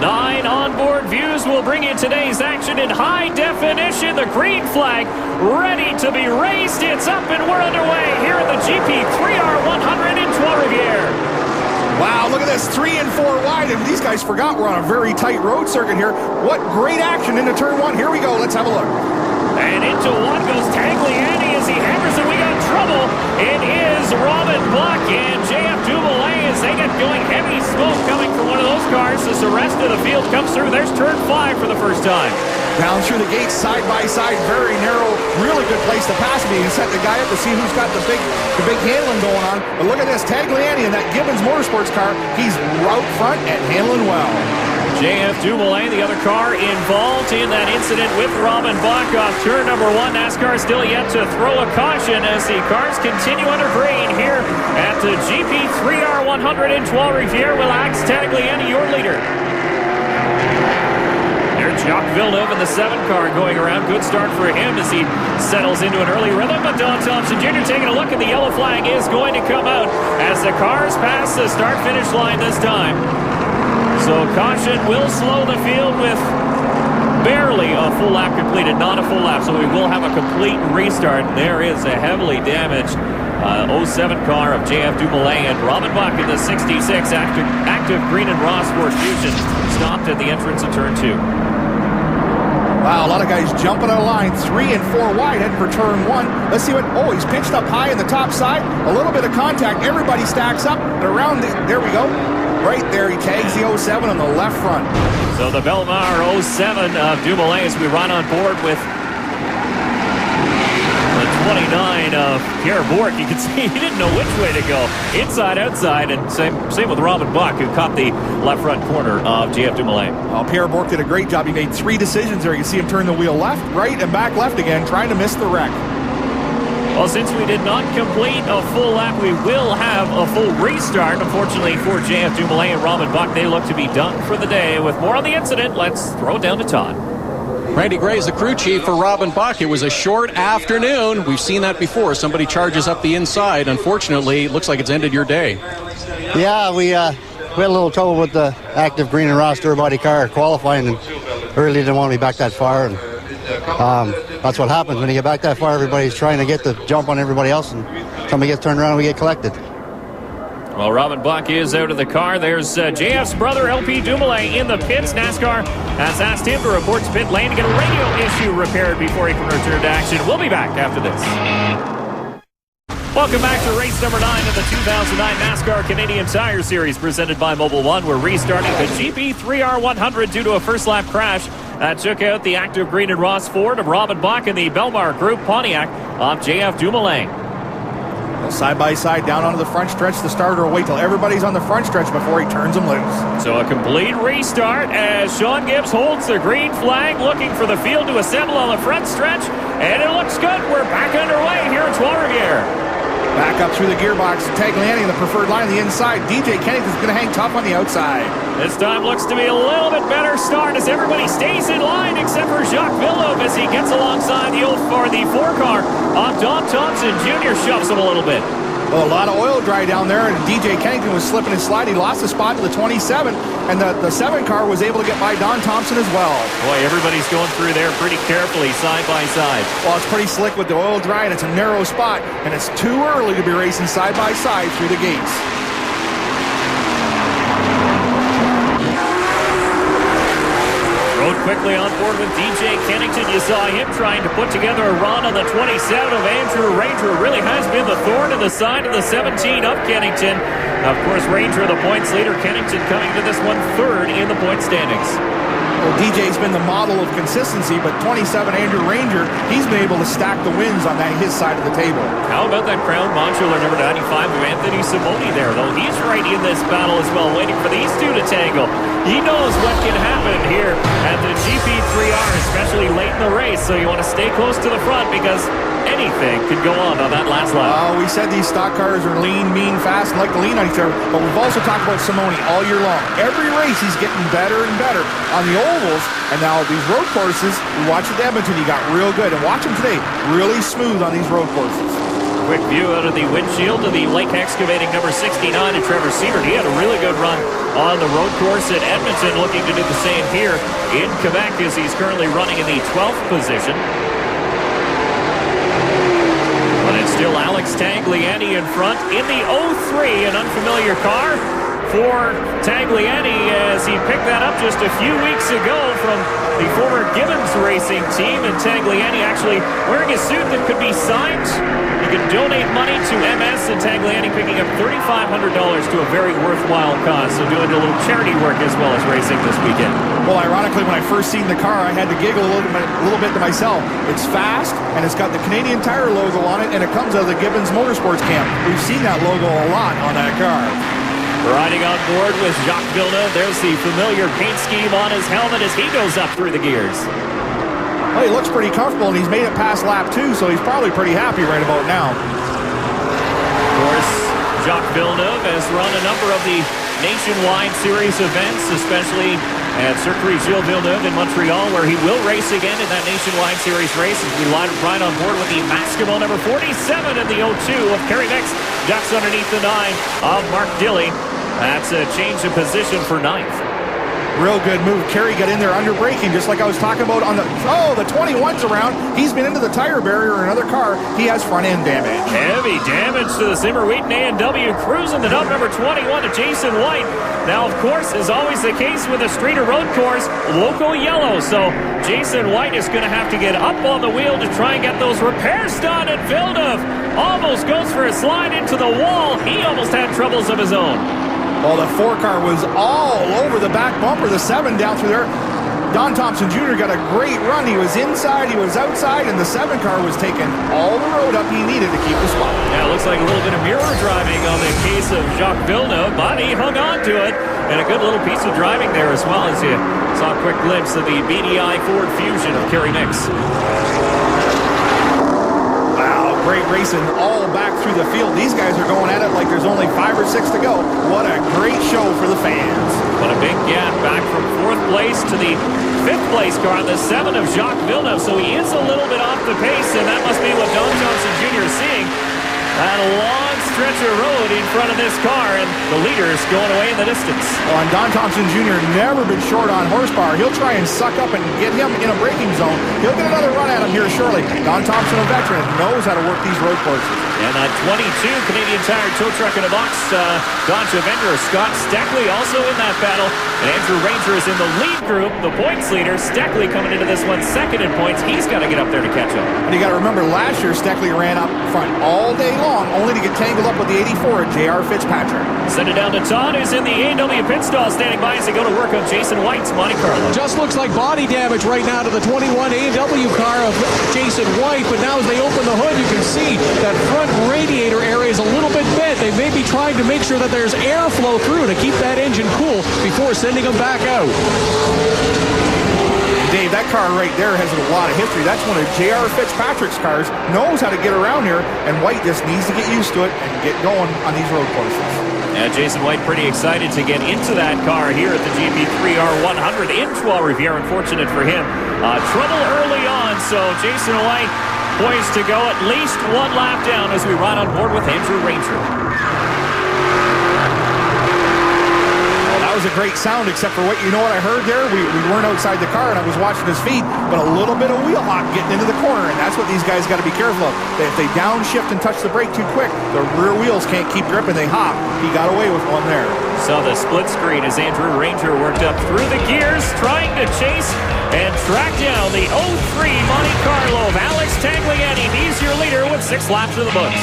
9 onboard views will bring you today's action in high definition. The green flag ready to be raised. It's up and we're underway here at the GP3R 100 in Trois-Rivieres. Wow, look at this, 3 and 4 wide, and these guys forgot we're on a very tight road circuit here. What great action into turn 1. Here we go, let's have a look. And into one goes Tagliani as he hammers it. We got trouble. It is Robin Buck and JF Dumoulin as they get going. Heavy smoke coming from one of those cars as the rest of the field comes through. There's turn 5 for the first time. Down through the gates, side by side, very narrow, really good place to pass me. You can set the guy up to see who's got the big handling going on. But look at this, Tagliani in that Gibbons Motorsports car. He's out front and handling well. JF Dumoulin, the other car involved in that incident with Robin Buck off turn number 1. NASCAR still yet to throw a caution as the cars continue under green here at the GP3R 100 in Trois-Rivieres. Relax, Tagliani, your leader. There's Jacques Villeneuve in the 7 car going around. Good start for him as he settles into an early rhythm. But Don Thompson Jr. taking a look, and the yellow flag is going to come out as the cars pass the start-finish line this time. So caution will slow the field with barely a full lap completed, not a full lap. So we will have a complete restart. There is a heavily damaged 07 car of JF Dumoulin and Robin Buck in the 66 active Green and Ross Ford Fusion stopped at the entrance of turn 2. Wow, a lot of guys jumping on the line, 3 and 4 wide, heading for turn 1. Let's see what, oh, he's pinched up high in the top side. A little bit of contact, everybody stacks up. They're around, there we go. Right there, he tags the 07 on the left front. So the Belmar 07 of Dumoulin as we run on board with the 29 of Pierre Bourque. You can see he didn't know which way to go. Inside, outside, and same with Robin Buck, who caught the left front corner of JF Dumoulin. Well, Pierre Bourque did a great job. He made 3 decisions there. You can see him turn the wheel left, right, and back left again, trying to miss the wreck. Well, since we did not complete a full lap, we will have a full restart. Unfortunately for JF Dumoulin and Robin Buck, they look to be done for the day. With more on the incident, let's throw it down to Todd. Randy Gray is the crew chief for Robin Buck. It was a short afternoon. We've seen that before. Somebody charges up the inside. Unfortunately, it looks like it's ended your day. Yeah, we had a little trouble with the active Green and Ross Body car qualifying, and really didn't want to be back that far. And that's what happens when you get back that far. Everybody's trying to get the jump on everybody else, and somebody gets turned around and we get collected. Well, Robin Buck is out of the car. There's JF's brother, LP Dumoulin, in the pits. NASCAR has asked him to report to pit lane to get a radio issue repaired before he can return to action. We'll be back after this. Welcome back to race number 9 of the 2009 NASCAR Canadian Tire Series presented by Mobil 1. We're restarting the GP3R 100 due to a first lap crash that took out the active Green and Ross Ford of Robin Buck and the Belmar Group Pontiac of JF Dumoulin. Well, side by side down onto the front stretch. The starter will wait till everybody's on the front stretch before he turns them loose. So a complete restart as Sean Gibbs holds the green flag, looking for the field to assemble on the front stretch. And it looks good. We're back underway here at Trois-Rivieres. Back up through the gearbox. Tagliani in the preferred line on the inside. DJ Kennington's going to hang tough on the outside. This time looks to be a little bit better start as everybody stays in line except for Jacques Villeneuve as he gets alongside the 4 car of Don Thompson Jr. shoves him a little bit. Well, a lot of oil dry down there, and DJ Kennington was slipping and sliding. He lost the spot to the 27, and the 7 car was able to get by Don Thompson as well. Boy, everybody's going through there pretty carefully, side by side. Well, it's pretty slick with the oil dry, and it's a narrow spot, and it's too early to be racing side by side through the gates. Rode quickly on board with DJ Kennington. You saw him trying to put together a run on the 27 of Andrew Ranger. Really has been the thorn in the side of the 17 of Kennington. Of course, Ranger the points leader. Kennington coming to this one 3rd in the point standings. Well, DJ's been the model of consistency, but 27 Andrew Ranger, he's been able to stack the wins on his side of the table. How about that Crown Modular number 95 of Anthony Simoni there, though? He's right in this battle as well, waiting for these two to tangle. He knows what can happen here at the GP3R, especially late in the race, so you want to stay close to the front because anything could go on that last lap. We said these stock cars are lean, mean, fast, and like to lean on each other, but we've also talked about Simoni all year long. Every race he's getting better and better on the ovals, and now these road courses, we watched at Edmonton, he got real good, and watch him today, really smooth on these road courses. Quick view out of the windshield of the Lake Excavating number 69 and Trevor Siebert. He had a really good run on the road course at Edmonton, looking to do the same here in Quebec as he's currently running in the 12th position. But it's still Alex Tagliani in front in the 03, an unfamiliar car for Tagliani as he picked that up just a few weeks ago from the former Gibbons Racing team. And Tagliani actually wearing a suit that could be signed. You can donate money to MS, and Tagliani picking up $3,500 to a very worthwhile cause. So doing a little charity work as well as racing this weekend. Well, ironically, when I first seen the car, I had to giggle a little bit to myself. It's fast, and it's got the Canadian Tire logo on it, and it comes out of the Gibbons Motorsports camp. We've seen that logo a lot on that car. Riding on board with Jacques Villeneuve, there's the familiar paint scheme on his helmet as he goes up through the gears. Well, he looks pretty comfortable, and he's made it past lap 2, so he's probably pretty happy right about now. Of course, Jacques Villeneuve has run a number of the nationwide series events, especially at Circuit Gilles Villeneuve in Montreal, where he will race again in that nationwide series race as we ride on board with the Maskimo number 47 in the 02 of Kerry Mix. Ducks underneath the 9 of Mark Dilley. That's a change of position for 9th. Real good move. Kerry got in there under braking, just like I was talking about on the 21's around. He's been into the tire barrier in another car. He has front end damage. Heavy damage to the Zimmer Wheaton A&W, cruising the number 21 to Jason White. Now, of course, as always the case with a street or road course, local yellow. So Jason White is going to have to get up on the wheel to try and get those repairs done. And Villeneuve almost goes for a slide into the wall. He almost had troubles of his own. Well, the 4 car was all over the back bumper, the 7 down through there. Don Thompson Jr. got a great run. He was inside, he was outside, and the 7 car was taking all the road up he needed to keep the spot. Yeah, it looks like a little bit of mirror driving on the case of Jacques Villeneuve, but he hung on to it. And a good little piece of driving there as well, as you saw a quick glimpse of the BDI Ford Fusion of Kerry Mix. Great racing all back through the field. These guys are going at it like there's only 5 or 6 to go. What a great show for the fans. But a big gap back from 4th place to the 5th place car, the 7 of Jacques Villeneuve. So he is a little bit off the pace, and that must be what Don Thompson Jr. is seeing. That long stretch of road in front of this car, and the leader is going away in the distance. Well, and Don Thompson Jr. never been short on horsepower. He'll try and suck up and get him in a braking zone. He'll get another run at him here shortly. Don Thompson, a veteran, knows how to work these road courses. And a 22 Canadian Tire tow truck in a box. Dodge Avenger, Scott Steckley also in that battle. And Andrew Ranger is in the lead group, the points leader. Steckley coming into this one second in points. He's got to get up there to catch up. And you got to remember, last year Steckley ran up front all day long, only to get tangled up with the 84 at J.R. Fitzpatrick. Send it down to Todd, who's in the A&W pit stall, standing by as they go to work on Jason White's Monte Carlo. Just looks like body damage right now to the 21 A&W car of Jason White, but now as they open the hood, you can see that front radiator area is a little bit bent. They may be trying to make sure that there's airflow through to keep that engine cool before sending them back out. Dave, that car right there has a lot of history. That's one of J.R. Fitzpatrick's cars. Knows how to get around here, and White just needs to get used to it and get going on these road courses. Yeah, Jason White pretty excited to get into that car here at the GP3R 100 in Trois-Rivieres. Unfortunate for him. Trouble early on, so Jason White poised to go at least 1 lap down as we ride on board with Andrew Ranger. Was a great sound, except for what what I heard there. We weren't outside the car, and I was watching his feet, but a little bit of wheel hop getting into the corner, and that's what these guys got to be careful of. If they downshift and touch the brake too quick, the rear wheels can't keep grip and they hop. He got away with one there. So the split screen as Andrew Ranger worked up through the gears, trying to chase and track down the 03 Monte Carlo of Alex Tagliani. He's your leader with 6 laps in the books.